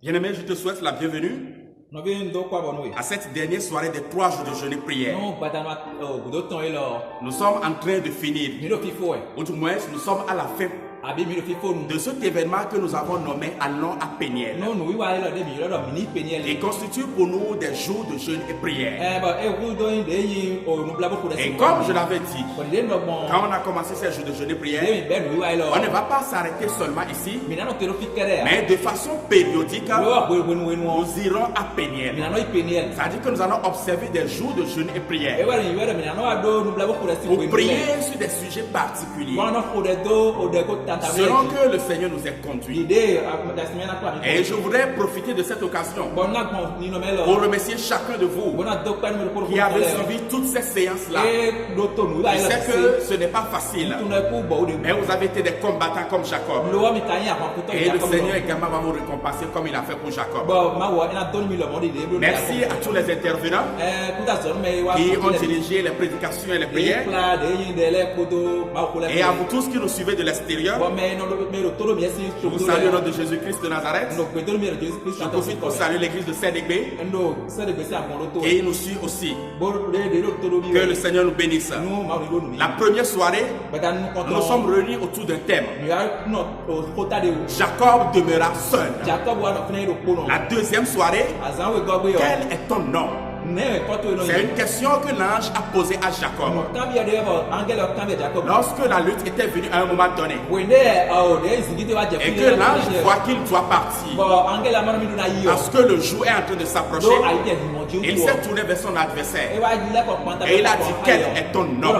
Bien-aimé, je te souhaite la bienvenue à cette dernière soirée des 3 jours de jeûne et prière. Nous sommes en train de finir, ou du moins nous sommes à la fin de cet événement que nous avons nommé Allons à Péniel. Il constitue pour nous des jours de jeûne et prière. Et comme je l'avais dit, quand on a commencé ces jours de jeûne et prière, on ne va pas s'arrêter seulement ici, mais de façon périodique, nous irons à Péniel. C'est-à-dire que nous allons observer des jours de jeûne et prière pour prier sur des sujets particuliers, selon que le Seigneur nous ait conduits. Et je voudrais profiter de cette occasion pour remercier chacun de vous qui avez suivi toutes ces séances-là. Je sais que ce n'est pas facile, mais vous avez été des combattants comme Jacob. Et le Seigneur également va vous récompenser comme il a fait pour Jacob. Merci à tous les intervenants qui ont dirigé les prédications et les prières. Et à vous tous qui nous suivez de l'extérieur. Je vous salue au nom de Jésus-Christ de Nazareth. Je profite pour saluer l'église de Saint-Dégbé et il nous suit aussi. Que le Seigneur nous bénisse. La première soirée, nous sommes réunis autour d'un thème. Jacob demeura seul. La deuxième soirée, quel est ton nom? C'est une question que l'ange a posée à Jacob lorsque la lutte était venue à un moment donné et que l'ange voit qu'il doit partir parce que le jour est en train de s'approcher. Il s'est tourné vers son adversaire et il a dit: quel est ton nom?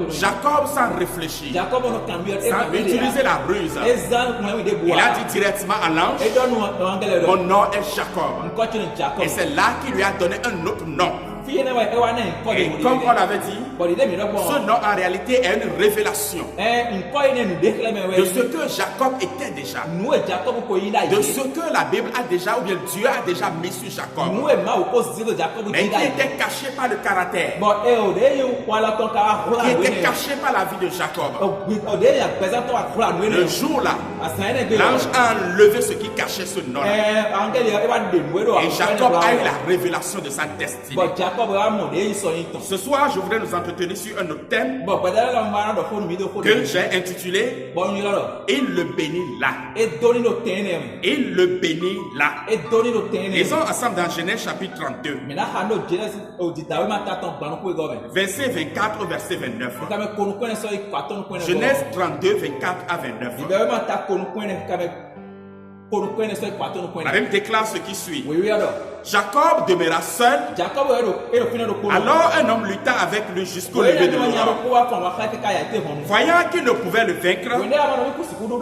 Jacob, sans réfléchir, sans utiliser la ruse, il a dit directement à l'ange: mon nom est Jacob. Et c'est là qu'il lui a donné un autre nom. Et comme on l'avait dit, ce nom en réalité est une révélation de ce que Jacob était déjà, de ce que la Bible a déjà, ou bien Dieu a déjà mis sur Jacob, mais qui était caché par le caractère, qui était caché par la vie de Jacob. Le jour-là, l'ange a enlevé ce qui cachait ce nom, et Jacob a eu la révélation de sa destinée. Ce soir, je voudrais nous entretenir sur un autre thème que j'ai intitulé Il le bénit là. Il le bénit là. Lisons ensemble dans Genèse chapitre 32, verset 24 au verset 29. Genèse 32, 24 à 29. La Bible déclare ce qui suit. Jacob demeura seul. Alors un homme lutta avec lui jusqu'au lever de l'aurore. Voyant qu'il ne pouvait le vaincre,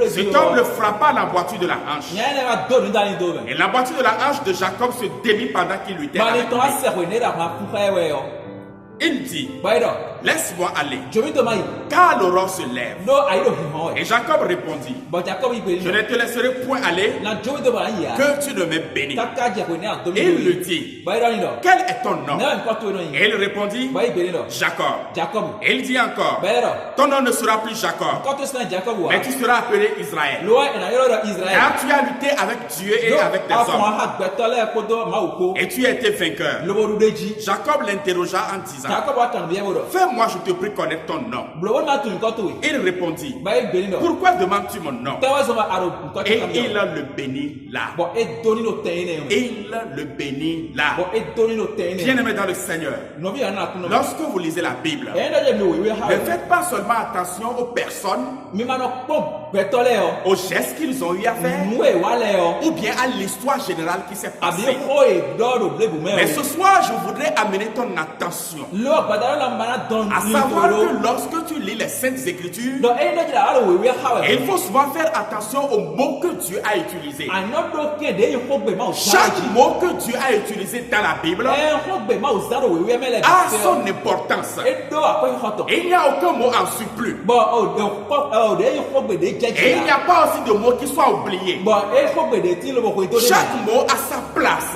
cet homme le frappa à l'emboîture de la hanche. Et l'emboîture de la hanche de Jacob se démit pendant qu'il luttait avec lui. Il dit: laisse-moi aller, car l'aurore se lève. Et Jacob répondit: je ne te laisserai point aller que tu ne me bénis. Et il lui dit: quel est ton nom? Et il répondit: Jacob. Et il dit encore: ton nom ne sera plus Jacob, mais tu seras appelé Israël, car tu as lutté avec Dieu et avec des hommes, et tu as été vainqueur. Jacob l'interrogea en disant: fais-moi, je te prie, connaître ton nom. Il répondit: pourquoi demandes-tu mon nom? Et il le bénit là. Il le bénit là. Bien-aimé dans le Seigneur, lorsque vous lisez la Bible, ne faites pas seulement attention aux personnes, aux gestes qu'ils ont eu à faire, ou bien à l'histoire générale qui s'est passée. Mais ce soir, je voudrais amener ton attention à savoir que lorsque tu lis les Saintes Écritures, il faut souvent faire attention aux mots que Dieu a utilisés. Chaque mot que Dieu a utilisé dans la Bible a son importance. Et il n'y a aucun mot en surplus. Et il n'y a pas aussi de mots qui soient oubliés. Chaque mot a sa place.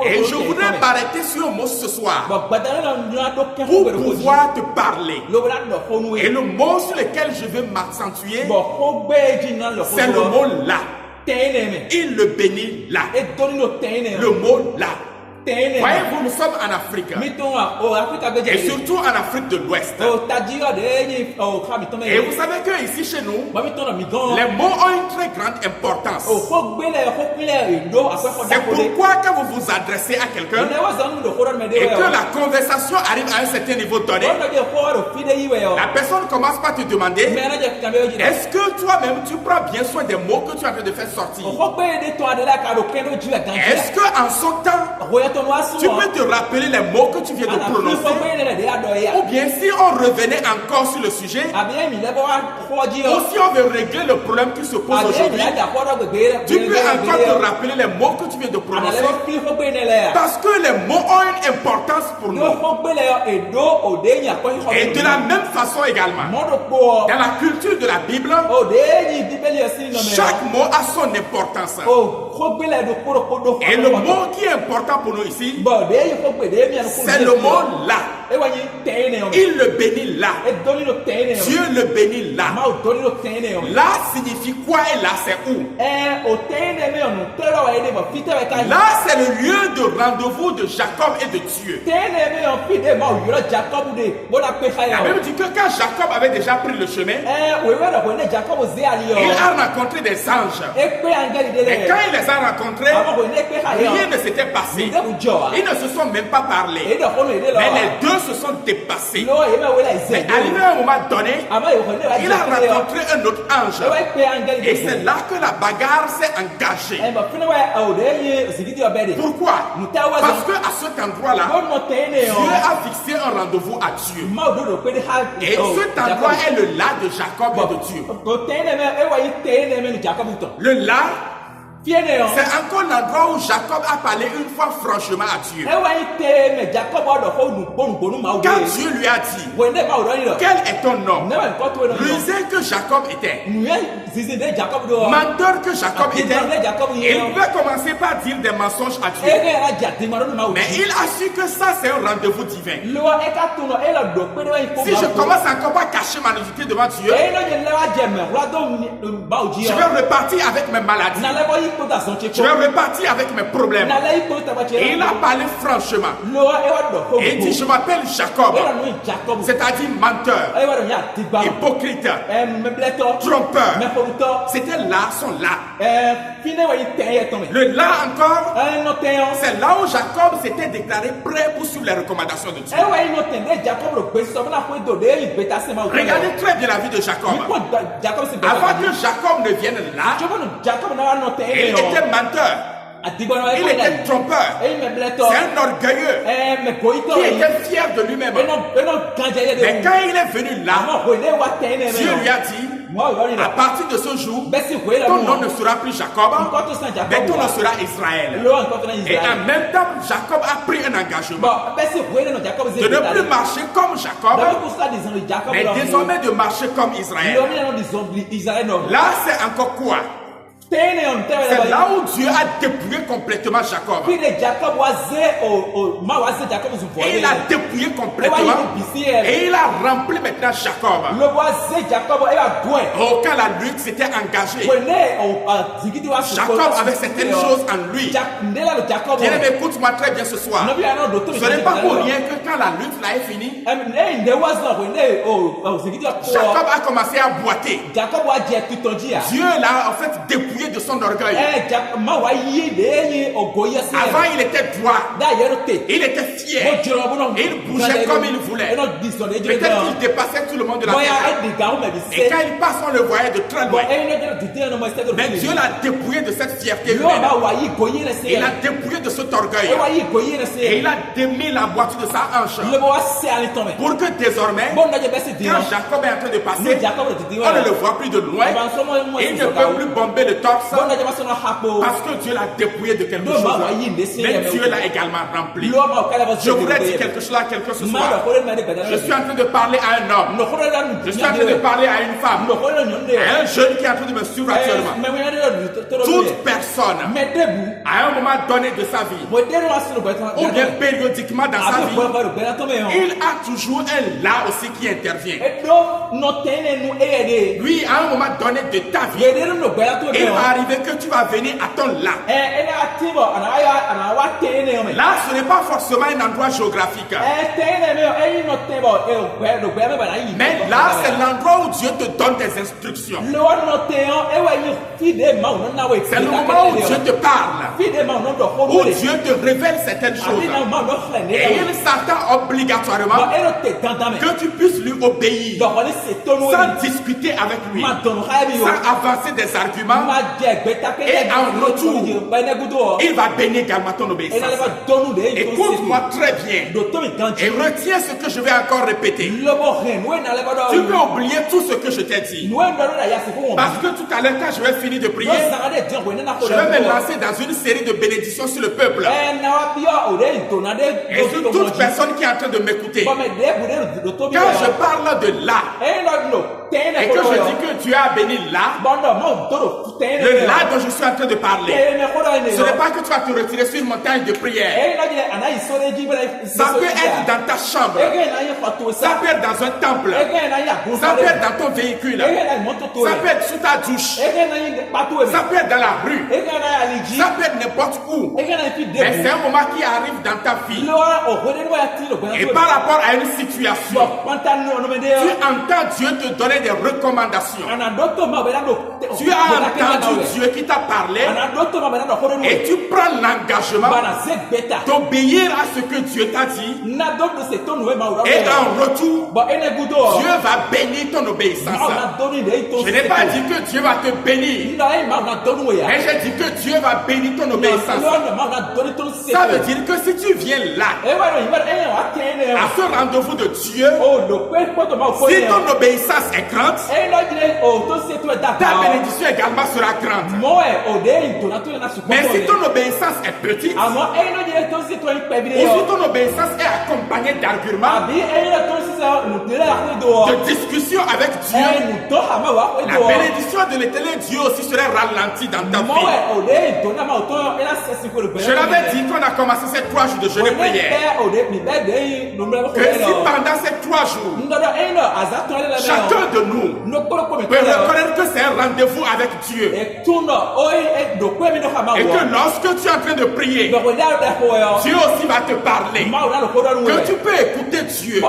Et je voudrais m'arrêter sur un mot ce soir pour pouvoir te parler. Et le mot sur lequel je veux m'accentuer, c'est le mot là. Il le bénit là. Le mot là. Voyez-vous, nous sommes en Afrique. Et surtout en Afrique de l'Ouest. Et vous savez que ici chez nous, les mots ont une très grande importance. C'est pourquoi quand vous vous adressez à quelqu'un et que la conversation arrive à un certain niveau donné, la personne commence par te demander: est-ce que toi-même tu prends bien soin des mots que tu es en train de faire sortir? Est-ce qu'en son temps tu peux te rappeler les mots que tu viens de prononcer? Ou bien si on revenait encore sur le sujet, ou si on veut régler le problème qui se pose aujourd'hui, tu peux encore te rappeler les mots que tu viens de prononcer, parce que les mots ont une importance pour nous. Et de la même façon également, dans la culture de la Bible, chaque mot a son importance. Et le mot qui est important pour nous ici, c'est le mot là. Il le bénit là. Dieu le bénit là. Là signifie quoi et là c'est où? Là c'est le lieu de rendez-vous de Jacob et de Dieu. La Bible dit que quand Jacob avait déjà pris le chemin, il a rencontré des anges. Et quand il les a rencontrés, rien ne s'était passé. Ils ne se sont même pas parlé. Mais les deux se sont dépassés. Mais arrivé à un moment donné, il a rencontré un autre ange. Et c'est là que la bagarre s'est engagée. Pourquoi? Parce qu'à cet endroit-là, Dieu a fixé un rendez-vous à Dieu. Et cet endroit est le là de Jacob et de Dieu. Le là, c'est encore l'endroit où Jacob a parlé une fois franchement à Dieu. Quand Dieu lui a dit: quel est ton nom? Rusé que Jacob était, menteur que Jacob était, il pouvait commencer par dire des mensonges à Dieu. Mais il a su que ça c'est un rendez-vous divin. Si je commence encore par cacher ma nudité devant Dieu, je vais repartir avec mes maladies. Je vais repartir avec mes problèmes. Et il a parlé franchement. Et il dit: je m'appelle Jacob, c'est-à-dire menteur, hypocrite, trompeur. C'était là, son là. Le là encore, c'est là où Jacob s'était déclaré prêt pour suivre les recommandations de Dieu. Regardez très bien la vie de Jacob. Avant que Jacob ne vienne là, il était menteur. Il était trompeur. C'est un orgueilleux qui était fier de lui-même. Mais quand il est venu là, Dieu lui a dit: à partir de ce jour, ton nom ne sera plus Jacob, mais ton nom sera Israël. Et en même temps, Jacob a pris un engagement de ne plus marcher comme Jacob, mais désormais de marcher comme Israël. Là, c'est encore quoi? C'est là où Dieu a dépouillé complètement Jacob. Et il a dépouillé complètement. Et il a rempli maintenant Jacob. Oh, quand la lutte s'était engagée, Jacob avait certaines choses en lui. Bien, écoute-moi très bien ce soir. Ce n'est pas pour rien que quand la lutte là est finie, Jacob a commencé à boiter. Dieu l'a en fait dépouillé de son orgueil. Avant il était droit, il était fier, et il bougeait comme il voulait. Peut-être qu'il dépassait tout le monde de la terre. Et quand il passe, on le voyait de très loin. Mais Dieu l'a dépouillé de cette fierté humaine. Il l'a dépouillé de cet orgueil. Et il a démis la boîte de sa hanche. Pour que désormais, quand Jacob est en train de passer, on ne le voit plus de loin. Il ne peut plus bomber le torse. Parce que Dieu l'a dépouillé de quelque chose. Mais Dieu l'a également rempli. Je voudrais dire quelque chose à quelqu'un ce soir. Je suis en train de parler à un homme. Je suis en train de parler à une femme. À un jeune qui est en train de me suivre actuellement. Toute personne, à un moment donné de sa vie, ou bien périodiquement dans sa vie, il a toujours un là aussi qui intervient. Lui, à un moment donné de ta vie, il va arriver que tu vas venir à ton lac. Là, ce n'est pas forcément un endroit géographique. Mais là, c'est l'endroit où Dieu te donne des instructions. C'est le moment où Dieu te parle, où Dieu te révèle certaines choses. Et il s'attend obligatoirement que tu puisses lui obéir sans discuter avec lui, sans avancer des arguments. Et en retour, il va bénir également ton obéissance. Écoute-moi très bien et retiens ce que je vais encore répéter. Tu peux oublier tout ce que je t'ai dit, parce que tout à l'heure, quand je vais finir de prier, je vais me lancer dans une série de bénédictions sur le peuple et sur toute personne qui est en train de m'écouter. Quand je parle de là et que je dis que Dieu a béni là, le là dont je suis en train de parler, ce n'est pas que tu vas te retirer sur une montagne de prière. Ça peut être dans ta chambre, ça peut être dans un temple, ça peut être dans ton véhicule, ça peut être sous ta douche, ça peut être dans la rue, ça peut être n'importe où. Mais c'est un moment qui arrive dans ta vie. Et par rapport à une situation, tu entends Dieu te donner des recommandations. Tu as entendu Dieu qui t'a parlé et tu prends l'engagement d'obéir à ce que Dieu t'a dit. Et en retour, Dieu va bénir ton obéissance. Je n'ai pas dit que Dieu va te bénir, mais j'ai dit que Dieu va bénir ton obéissance. Ça veut dire que si tu viens là, à ce rendez-vous de Dieu, si ton obéissance est grande, ta bénédiction également sera grande. Mais si ton obéissance est petite, ou si ton obéissance est accompagnée d'arguments, de discussions avec Dieu, la bénédiction de l'Éternel Dieu aussi serait ralentie dans ta vie. Je l'avais dit qu'on a commencé ces 3 jours de jeûne et prière, que si pendant ces 3 jours, chacun de nous peut reconnaître que c'est un rendez-vous avec Dieu, et que lorsque tu es en train de prier, Dieu aussi va te parler, que tu peux écouter Dieu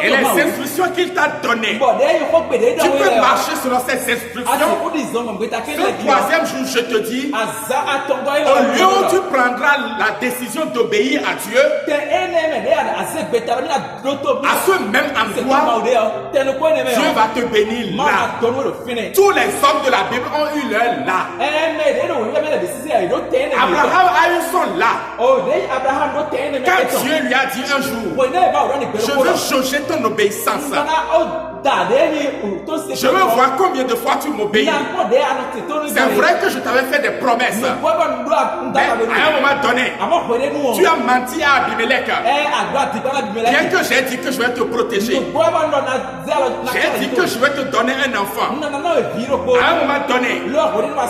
et les instructions qu'il t'a données. Tu peux marcher selon ces instructions. Ce 3e jour, je te dis, au lieu où tu prendras la décision d'obéir à Dieu, à ce même endroit, Dieu va te bénir là. Tous les hommes de la Bible ont eu leur là. Abraham a eu son là. Quand Dieu lui a dit un jour, je veux jauger ton obéissance, je veux voir combien de fois tu m'obéis. C'est vrai que je t'avais fait des promesses, mais à un moment donné, tu as menti à Abimelech. Bien que j'ai dit que je vais te protéger, j'ai dit que je vais te donner un enfant. À un moment donné,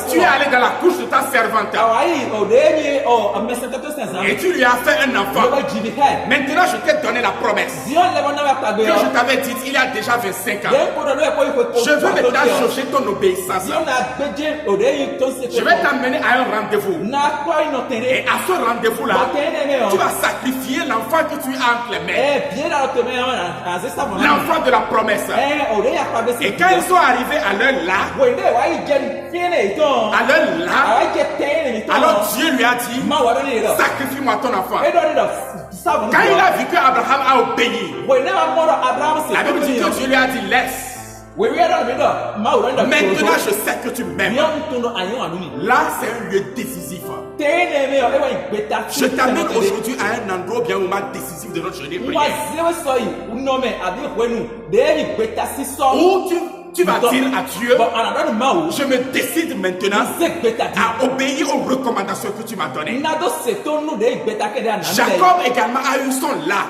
tu es allé dans la couche de ta servante et tu lui as fait un enfant. Maintenant, je t'ai donné la promesse que je t'avais dit il y a déjà 25 ans. Je veux maintenant jauger ton obéissance. Je vais t'amener à un rendez-vous. Et à ce rendez-vous-là, tu vas sacrifier l'enfant que tu as entre les mains. L'enfant de la promesse. Et quand ils sont arrivés à leur là, alors Dieu lui a dit, sacrifie-moi ton enfant. Quand il a vu qu'Abraham a obéi, la Bible dit que Dieu lui a dit, laisse. Maintenant je sais que tu m'aimes. Là c'est un lieu décisif. Je t'amène aujourd'hui à un endroit bien au moment décisif de notre journée prière, où tu vas dire à Dieu, je me décide maintenant à obéir aux recommandations que tu m'as données. Jacob également a eu son là.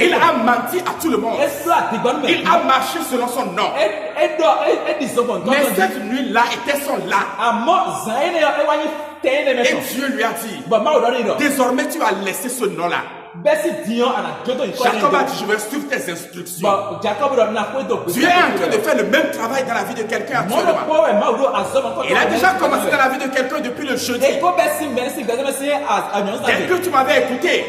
Il a menti à tout le monde. Il a marché selon son nom. Mais cette nuit-là était son là. Et Dieu lui a dit, désormais tu vas laisser ce nom-là. Jacob a dit, je vais suivre tes instructions. Tu es en train de faire le même travail dans la vie de quelqu'un actuellement. Il a déjà commencé dans la vie de quelqu'un depuis le jeudi. Dès que tu m'avais écouté,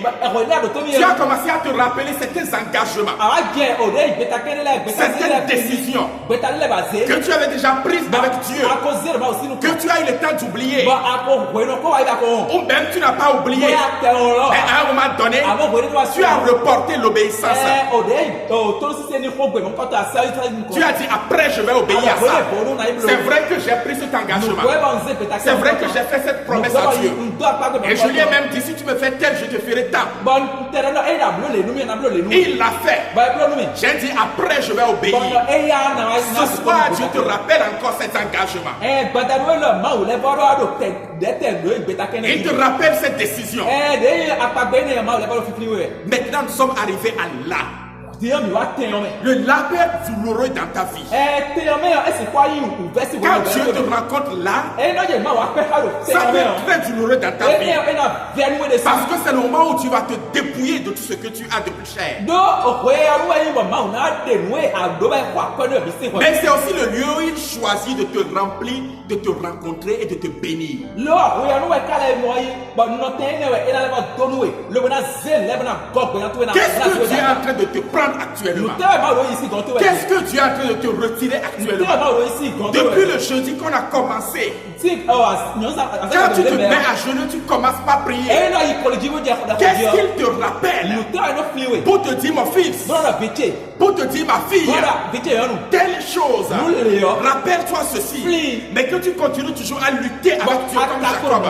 tu as commencé à te rappeler certains engagements, certaines décisions que tu avais déjà prises avec Dieu, que tu as eu le temps d'oublier, ou même tu n'as pas oublié, mais à un moment donné, tu as reporté l'obéissance. Tu as dit, après je vais obéir à ça. C'est vrai que j'ai pris cet engagement. C'est vrai que j'ai fait cette promesse à Dieu. Et je lui ai même dit, si tu me fais tel, je te ferai tant. Il l'a fait. J'ai dit, après je vais obéir. Ce soir, Dieu te rappelle encore cet engagement. Il te rappelle cette décision. Maintenant, nous sommes arrivés à là. Le labeur douloureux dans ta vie. Quand Dieu te rencontre là, ça peut être très douloureux dans ta vie. Parce que c'est le moment où tu vas te dépouiller de tout ce que tu as de plus cher. Mais c'est aussi le lieu où il choisit de te remplir, de te rencontrer et de te bénir. Qu'est-ce que Dieu est en train de te prendre actuellement? Qu'est-ce que Dieu est en train de te retirer actuellement? Depuis le jeudi qu'on a commencé, quand tu te mets à genoux, tu ne commences pas à prier. Qu'est-ce qu'il te rappelle pour te dire, mon fils, pour te dire, ma fille, telle chose, rappelle-toi ceci, mais que tu continues toujours à lutter avec Dieu comme Jacob.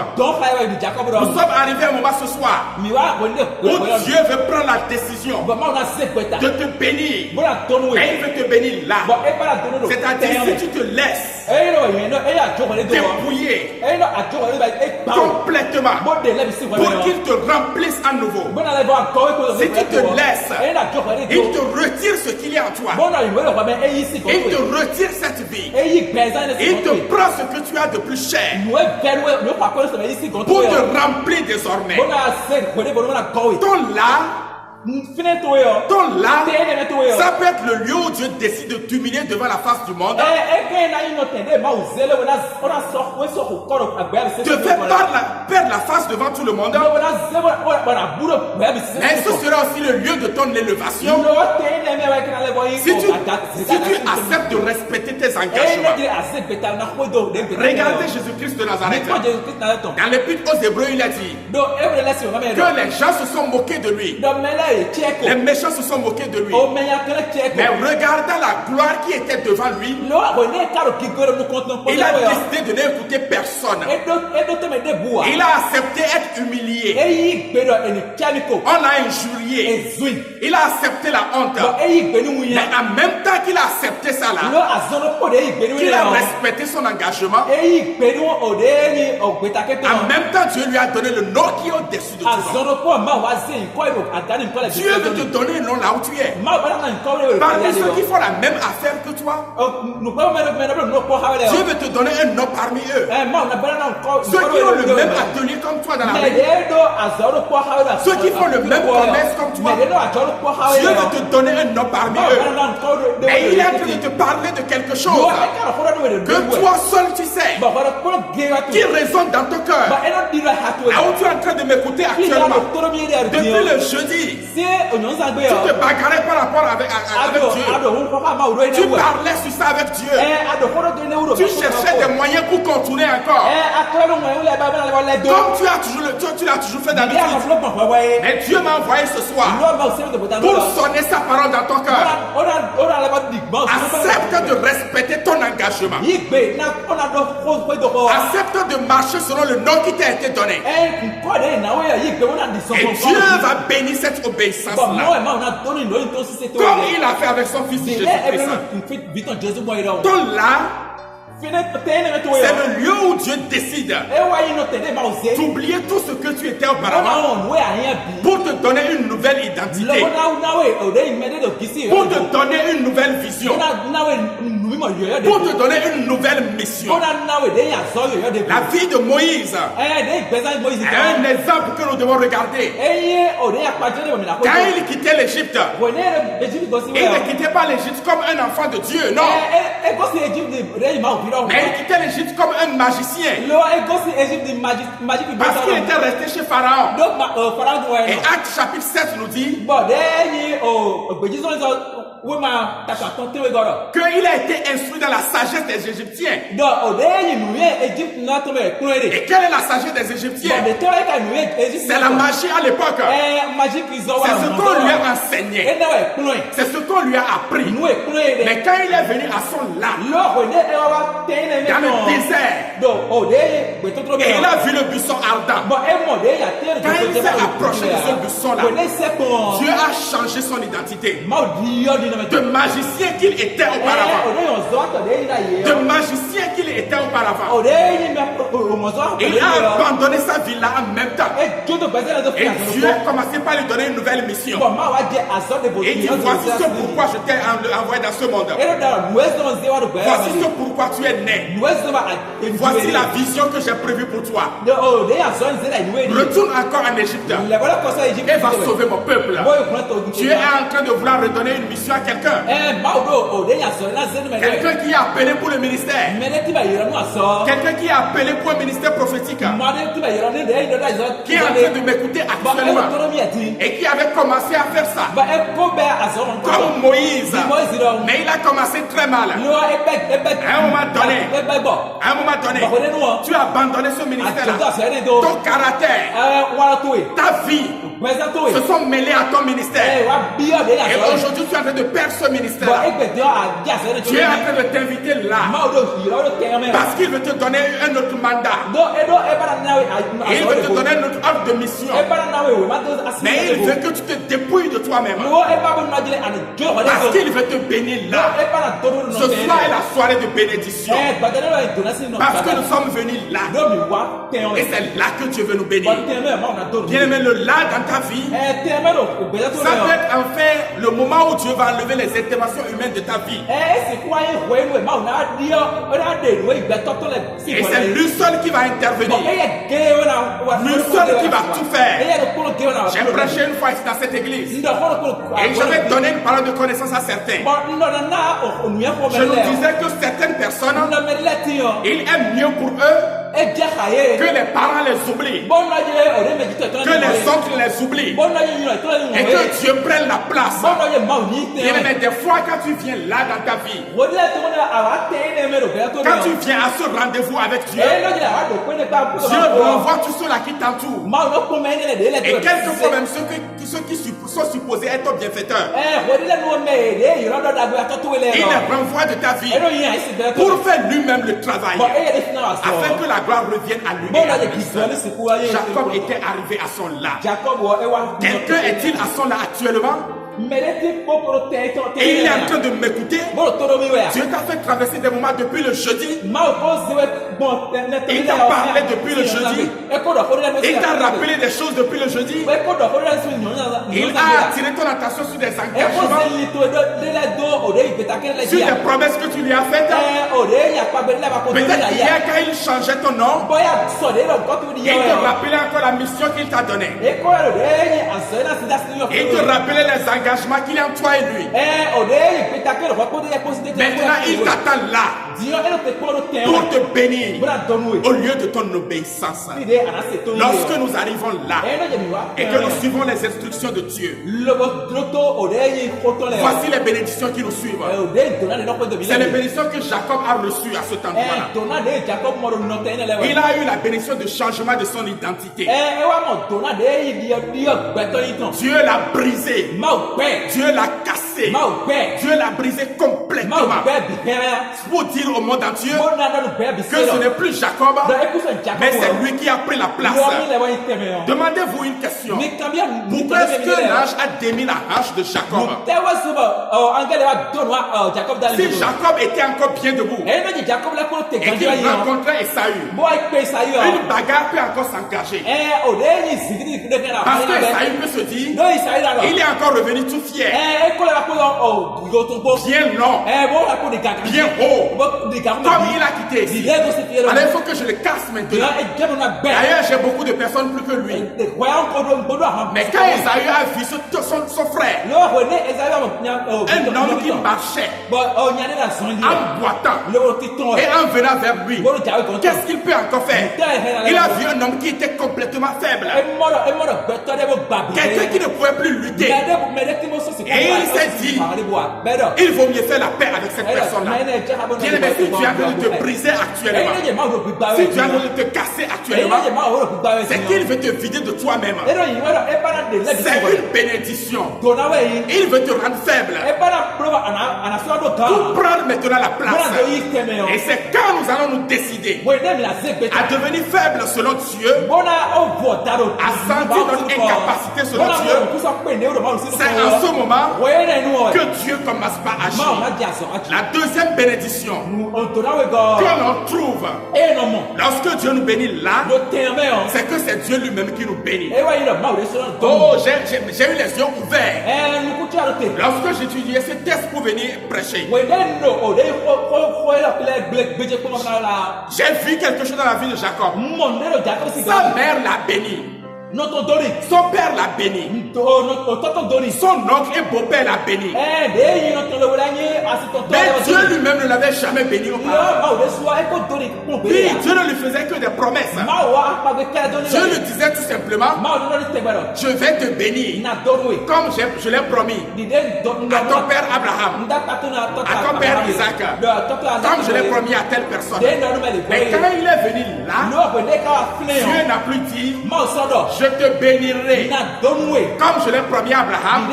Nous sommes arrivés à un moment ce soir où Dieu veut prendre la décision de te bénir. Et il veut te bénir là. C'est-à-dire, si tu te laisses dépouiller complètement pour qu'il te remplisse à nouveau. Si tu te laisses, il te retire ce qu'il y a en toi. Il te retire cette vie. Il te prend ce que tu as de plus cher pour te remplir désormais. Ton là, ça peut être le lieu où Dieu décide de t'humilier devant la face du monde. Te faire perdre la face devant tout le monde. Mais ce sera aussi le lieu de ton élévation. Si tu acceptes de respecter tes engagements. Regardez Jésus-Christ de Nazareth. Dans l'Épître aux Hébreux, il a dit que les gens se sont moqués de lui. Les méchants se sont moqués de lui. Mais regardant la gloire qui était devant lui, il a décidé de n'écouter personne. Il a accepté d'être humilié. On l'a injurié. Il a accepté la honte. Mais en même temps qu'il a accepté ça là, qu'il a respecté son engagement, en même temps Dieu lui a donné le nom qui est au-dessus de tout. Dieu veut te donner un nom là où tu es. Parmi ceux qui font la même affaire que toi, Dieu veut te donner un nom parmi eux. Ceux qui ont le même atelier comme toi dans la vie, ceux qui font le même commerce comme toi, Dieu veut te donner un nom parmi eux. Mais il est en train de te parler de quelque chose que toi seul tu sais, qui résonne dans ton cœur. Là où tu es en train de m'écouter actuellement, depuis le jeudi, tu te bagarrais par rapport avec Dieu. Tu parlais sur ça avec Dieu. Tu cherchais des moyens pour contourner encore. Comme tu l'as toujours fait d'habitude. Mais Dieu m'a envoyé ce soir pour sonner sa parole dans ton cœur. Accepte de respecter ton engagement. Accepte de marcher selon le nom qui t'a été donné. Et Dieu va bénir cette obéissance-là. Comme il a fait avec son fils Jésus-Christ. Ton là, c'est le lieu où Dieu décide d'oublier tout ce que tu étais auparavant pour te donner une nouvelle identité, pour te donner une nouvelle vision. pour te donner une nouvelle mission. La vie de Moïse est un exemple que nous devons regarder. Quand il quittait l'Égypte, il ne quittait pas l'Égypte comme un enfant de Dieu, non. Mais il quittait l'Égypte comme un magicien. Parce qu'il était resté chez Pharaon. Et Actes chapitre 7 nous dit qu'il a été instruit dans la sagesse des Égyptiens. Et quelle est la sagesse des Égyptiens? C'est la magie à l'époque. C'est ce qu'on lui a enseigné. C'est ce qu'on lui a appris. Mais quand il est venu à son lac, dans le désert, et il a vu le buisson ardent. Quand il s'est approché de ce buisson-là, Dieu a changé son identité. De magicien qu'il était auparavant. De magicien qu'il était auparavant. Il a abandonné sa vie-là en même temps. Et Dieu a commencé par lui donner une nouvelle mission. Et il dit, voici ce pourquoi je t'ai envoyé dans ce monde. Voici ce pourquoi tu es né. Voici la vision que j'ai prévue pour toi. Retourne encore en Égypte et va sauver mon peuple. Tu es en train de vouloir redonner une mission à quelqu'un. Quelqu'un qui est appelé pour le ministère. Quelqu'un qui est appelé pour un ministère prophétique. Qui est en train de m'écouter actuellement. Et qui avait commencé à faire ça. Comme Moïse. Mais il a commencé très mal. À un moment donné, tu as abandonné ce ministère-là. Ton caractère, ta vie se sont mêlés à ton ministère. Et aujourd'hui, tu es en train de perdre ce ministère-là. Tu es en train de t'inviter là. Parce qu'il veut te donner un autre mandat. Il veut te donner une autre offre de mission. Mais il veut que tu te dépouilles de toi-même. Parce qu'il veut te bénir là. Ce soir est la soirée de bénédiction. Parce que nous sommes venus là. Et c'est là que Dieu veut nous bénir. Bien-aimé, le là dans ta vie, ça peut être en fait le moment où Dieu va enlever les interventions humaines de ta vie. Et c'est lui seul qui va intervenir. Lui seul qui va tout faire. J'ai prêché une fois ici dans cette église. Et je vais donner une parole de connaissance à certains. Je nous disais que certaines personnes, il est mieux pour eux que les parents les oublient, que les oncles les oublient, et que Dieu prenne la place. Mais des fois, quand tu viens là dans ta vie, quand tu viens à ce rendez-vous avec Dieu, Dieu renvoie tous ceux-là qui t'entourent. Et quelquefois même ceux qui sont supposés être bienfaiteurs, il les renvoie de ta vie pour faire lui-même le travail, afin que la gloire revienne à lui. Jacob était arrivé à son là. Quelqu'un est-il à son là actuellement? Et il est en train de m'écouter. Dieu t'a fait traverser des moments depuis le jeudi. Il t'a parlé depuis le jeudi. Il t'a rappelé des choses depuis le jeudi. Il a attiré ton attention sur des engagements, sur des promesses que tu lui as faites. Peut-être hier quand il changeait ton nom, il te rappelait encore la mission qu'il t'a donnée. Il te rappelait les engagements qu'il y a en toi et lui. Maintenant il t'attend là pour te bénir au lieu de ton obéissance. Lorsque nous arrivons là et que nous suivons les instructions de Dieu, voici les bénédictions qui nous suivent. C'est les bénédictions que Jacob a reçues à cet endroit-là. Il a eu la bénédiction de changement de son identité. Dieu l'a brisé. Dieu l'a cassé. Dieu l'a brisé complètement. Pour dire au monde entier que ce n'est plus Jacob, mais c'est lui qui a pris la place. Demandez-vous une question. Pourquoi est-ce que l'ange a démis la hanche de Jacob? Si Jacob était encore bien debout et qu'il rencontrait Esaü, une bagarre peut encore s'engager. Parce que Esaü peut se dire, il est encore revenu tout fier. bien long, bien haut, comme il a quitté ici. Alors il faut que je le casse maintenant. D'ailleurs, j'ai beaucoup de personnes plus que lui. Mais quand Esaü a vu son frère, un homme qui marchait en boitant et en venant vers lui, qu'est-ce qu'il peut encore faire? Il a vu un homme qui était complètement faible, quelqu'un qui ne pouvait plus lutter, et il s'est dit, il vaut mieux faire la paix avec cette personne-là. Bien aimé, si tu as besoin de te briser actuellement, si tu as besoin de te casser actuellement, c'est qu'il veut te vider de toi-même. C'est une bénédiction. Il veut te rendre faible pour prendre maintenant la place. Et c'est quand nous allons nous décider à devenir faible selon Dieu, à sentir notre incapacité selon Dieu, c'est en ce moment que Dieu commence par agir. La deuxième bénédiction que l'on trouve lorsque Dieu nous bénit là, c'est que c'est Dieu lui-même qui nous bénit. Oh, j'ai eu les yeux ouverts lorsque j'étudiais ce texte pour venir prêcher. J'ai vu quelque chose dans la vie de Jacob. Sa mère l'a béni. Son père l'a béni. Son oncle et beau-père l'a béni. Mais Dieu lui-même ne l'avait jamais béni auparavant. Puis Dieu ne lui faisait que des promesses. Dieu lui disait tout simplement, je vais te bénir comme je l'ai promis à ton père Abraham, à ton père Isaac, comme je l'ai promis à telle personne. Mais quand il est venu là, Dieu n'a plus dit, je te bénirai comme je l'ai promis à Abraham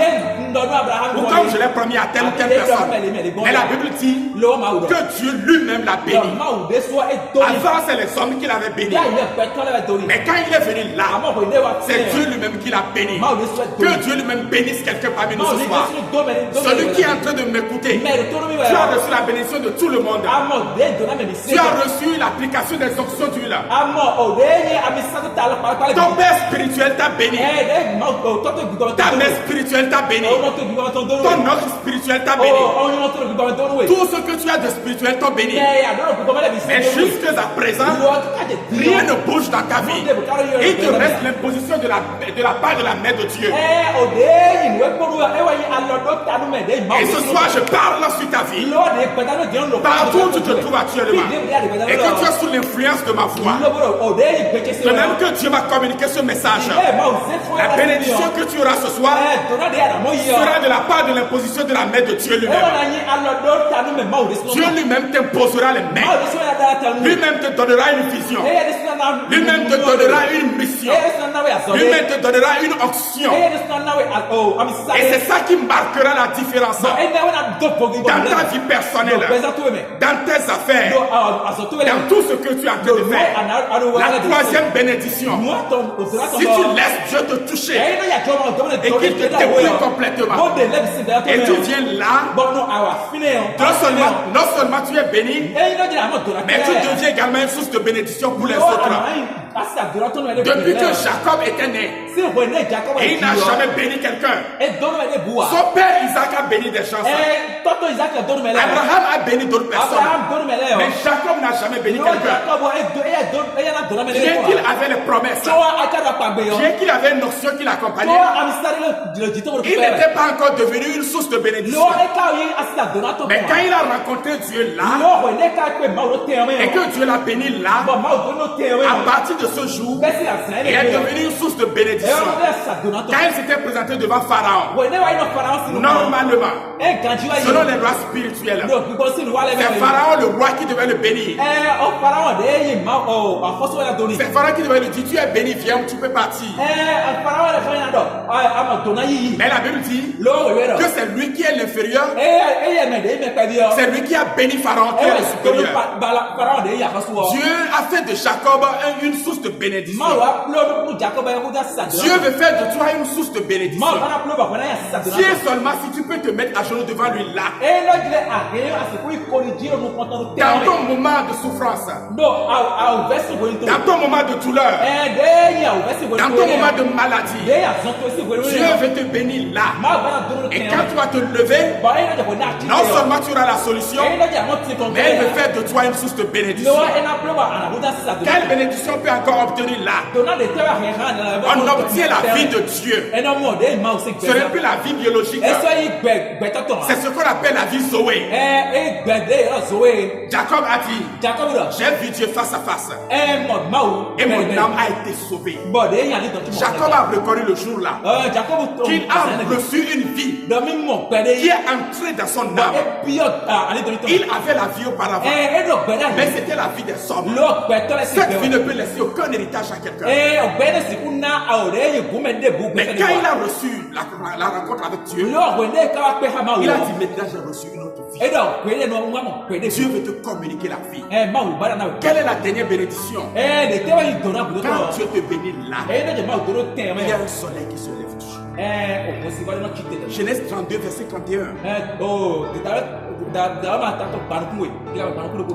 ou comme je l'ai promis à telle ou telle personne. Mais la Bible dit que Dieu lui-même l'a béni. Avant, c'est les hommes qui l'avaient béni. Mais quand il est venu là, c'est Dieu lui-même qui l'a béni. Que Dieu lui-même bénisse quelqu'un parmi nous ce soir. Celui qui est en train de m'écouter, tu as reçu la bénédiction de tout le monde. Tu as reçu l'application des options d'huile. Ton père spirituel t'a béni. Ta mère spirituelle t'a béni. Ton oncle spirituel t'a béni. Tout ce que tu as de spirituel t'a béni. Mais jusqu'à présent, rien ne bouge dans ta vie. Il te reste l'imposition de la part de la main de Dieu. Et ce soir, je parle sur ta vie. Partout où tu te trouves actuellement. Et que tu es sous l'influence de ma voix. De même que Dieu m'a communiqué ce message. La bénédiction que tu auras ce soir sera de la part de l'imposition de la main de Dieu lui-même. Dieu lui-même t'imposera les mains. Lui-même te donnera une vision. Lui-même te donnera une mission. Lui-même te donnera une onction. Et c'est ça qui marquera la différence dans ta vie personnelle, dans tes affaires, dans tout ce que tu as en train de faire. La troisième bénédiction, si tu laisses Dieu te toucher et qu'il te débrouille complètement, et tu viens là, non seulement tu es béni, mais tu deviens également une source de bénédiction pour les autres. Depuis que Jacob était né, et il n'a jamais béni quelqu'un. Son père Isaac a béni des gens. Abraham a béni d'autres personnes. Mais Jacob n'a jamais béni quelqu'un. Bien qu'il avait les promesses, bien qu'il avait une option qui l'accompagnait, il n'était pas encore devenu une source de bénédiction. Mais quand il a rencontré Dieu là, et que Dieu l'a béni là, à partir de ce jour, il est devenu une source de bénédiction. Quand il s'était présenté devant Pharaon, normalement, selon les lois spirituelles, c'est Pharaon le roi qui devait le bénir. C'est Pharaon qui devait lui dire, tu es béni, viens, tu peux partir. Mais la Bible dit que c'est lui qui est l'inférieur. C'est lui qui a béni Pharaon qui est le supérieur. Dieu a fait de Jacob une source de bénédiction. Dieu veut faire de toi une source de bénédiction. Dieu seulement si tu peux te mettre à genoux devant lui là. Dans ton moment de souffrance, Dans ton moment de douleur, dans ton moment de maladie, Dieu veut te bénir là. Et quand tu vas te lever, non seulement tu auras la solution, mais il veut faire de toi une source de bénédiction. Quelle bénédiction peut encore obtenir là? On obtient la vie de Dieu. Ce n'est plus la vie biologique. C'est ce qu'on appelle la vie Zoé. Jacob a dit, j'ai vu Dieu face à face. Et mon âme a été sauvée. Jacob a reconnu le jour là qu'il a reçu une vie qui est entrée dans son âme. Il avait la vie auparavant, mais c'était la vie des hommes. Cette vie ne peut laisser aucun héritage à quelqu'un. Mais quand il a reçu la rencontre avec Dieu, il a dit, maintenant j'ai reçu une autre vie. Dieu veut te communiquer la vie. Quelle est la dernière bénédiction? Quand Dieu te bénit là, il y a un soleil qui se lève dessus. Genèse 32, verset 31.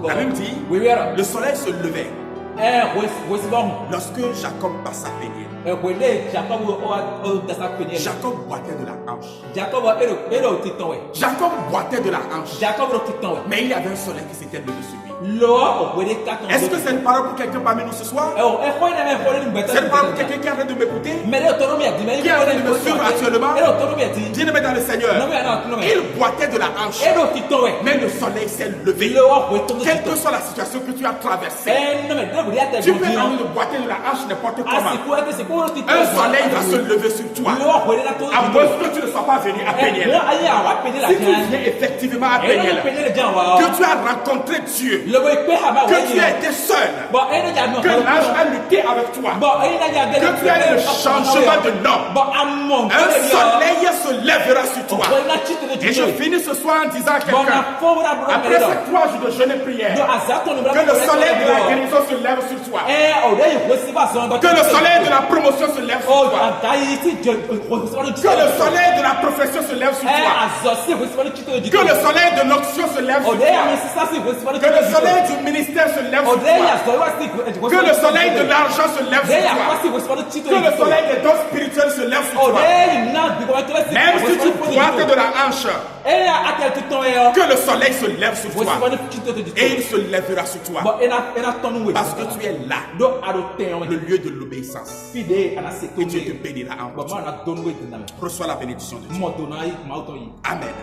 La Bible dit, le soleil se levait lorsque Jacob passa Péniel. Jacob boitait de la hanche. Jacob boitait de la hanche. Mais il y avait un soleil qui s'était levé sur lui. Est-ce que c'est une parole pour quelqu'un parmi nous ce soir? C'est une parole pour quelqu'un qui est en train de m'écouter, qui est en train de me suivre actuellement? Bien-aimé dans le Seigneur, il boitait de la hanche, mais le soleil s'est levé. Quelle que soit la situation que tu as traversée, tu peux être en train de boiter de la hanche n'importe comment. Un soleil va se lever sur toi. À moins que tu ne sois pas venu à Péniel. Si tu viens effectivement à Péniel, que tu as rencontré Dieu, que tu as été seul, que l'ange a lutté avec toi, que tu as eu le changement de nom, un soleil se lèvera sur toi. Et je finis ce soir en disant à quelqu'un, après ces 3 jours de jeûne et prière, que le soleil de la guérison se lève sur toi, que le soleil de la promotion se lève sur toi, que le soleil de la profession se lève sur toi, que le soleil de l'onction se lève sur toi, que le soleil du ministère se lève sur toi, que le soleil de l'argent se lève sur toi, que le soleil des dons spirituels se lève sur toi. Même si tu boites de la hanche, que le soleil se lève sur toi et il se lèvera sur toi parce que tu es là, le lieu de l'obéissance, et Dieu te bénira en retour. Reçois la bénédiction de Dieu. Amen.